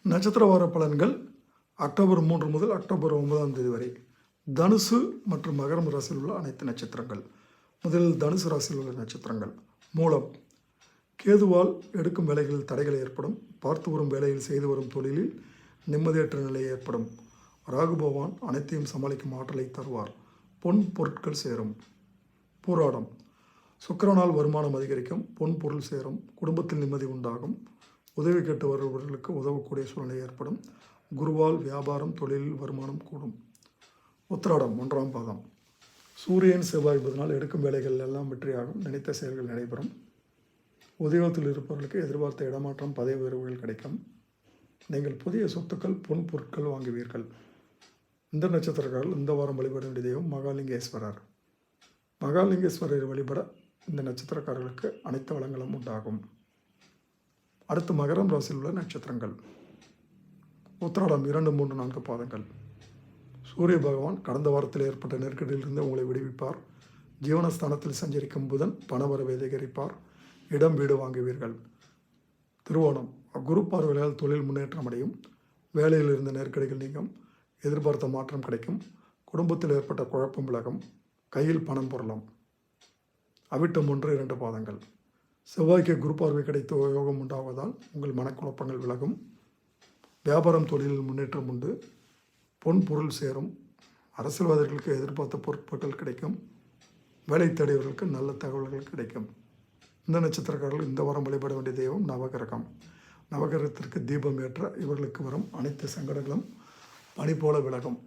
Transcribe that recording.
நட்சத்திர வார பலன்கள் அக்டோபர் 3 முதல் அக்டோபர் 9ஆம் தேதி வரை. தனுசு மற்றும் மகரம் ராசியில் உள்ள அனைத்து நட்சத்திரங்கள். முதலில் தனுசு ராசியில் உள்ள நட்சத்திரங்கள். மூலம். கேதுவால் எடுக்கும் வேலைகளில் தடைகள் ஏற்படும். பார்த்து வரும் வேலையில் செய்து வரும் தொழிலில் நிம்மதியற்ற நிலை ஏற்படும். ராகு பகவான் அனைத்தையும் சமாளிக்கும் ஆற்றலை தருவார். பொன் பொருட்கள் சேரும். பூராடம். சுக்கிரனால் வருமானம் அதிகரிக்கும். பொன் பொருள் சேரும். குடும்பத்தில் நிம்மதி உண்டாகும். உதவி கேட்டு வருபவர்களுக்கு உதவக்கூடிய சூழ்நிலை ஏற்படும். குருவால் வியாபாரம் தொழிலில் வருமானம் கூடும். உத்திராடம் 1ஆம் பாதம். சூரியன் செவ்வாய் புதனால் எடுக்கும் வேலைகள் எல்லாம் வெற்றியாகும். நினைத்த செயல்கள் நடைபெறும். உத்தியோகத்தில் இருப்பவர்களுக்கு எதிர்பார்த்த இடமாற்றம் பதவி உயர்வுகள் கிடைக்கும். நீங்கள் புதிய சொத்துக்கள் பொன் பொருட்கள் வாங்குவீர்கள். இந்த நட்சத்திரக்காரர்கள் இந்த வாரம் வழிபட வேண்டிய தெய்வம் மகாலிங்கேஸ்வரர். மகாலிங்கேஸ்வரர் வழிபட இந்த நட்சத்திரக்காரர்களுக்கு அனைத்து வளங்களும் உண்டாகும். அடுத்து மகரம் ராசியில் உள்ள நட்சத்திரங்கள். உத்திராடம் 2, 3, 4 பாதங்கள். சூரிய பகவான் கடந்த வாரத்தில் ஏற்பட்ட நெருக்கடியிலிருந்து உங்களை விடுவிப்பார். ஜீவனஸ்தானத்தில் சஞ்சரிக்கும் புதன் பணவரவை அதிகரிப்பார். இடம் வீடு வாங்குவீர்கள். திருவோணம். குரு பார்வையால் தொழில் முன்னேற்றம் அடையும். வேலையில் இருந்த நெருக்கடிகள் நீங்கும். எதிர்பார்த்த மாற்றம் கிடைக்கும். குடும்பத்தில் ஏற்பட்ட குழப்பம் விலகும். கையில் பணம் புரளும். அவிட்டம் 1, 2 பாதங்கள். செவ்வாய்க்கு குரு பார்வை கிடைத்து யோகம் உண்டாவதால் உங்கள் மனக்குழப்பங்கள் விலகும். வியாபாரம் தொழிலில் முன்னேற்றம் உண்டு. பொன் பொருள் சேரும். அரசியல்வாதிகளுக்கு எதிர்பார்த்த பொறுப்புகள் கிடைக்கும். வேலை தேடியவர்களுக்கு நல்ல தகவல்கள் கிடைக்கும். இந்த நட்சத்திரக்காரர்கள் இந்த வாரம் வழிபட வேண்டிய தெய்வம் நவகிரகம். நவகிரகத்திற்கு தீபம் ஏற்ற இவர்களுக்கு வரும் அனைத்து சங்கடங்களும் பனி போல விலகும்.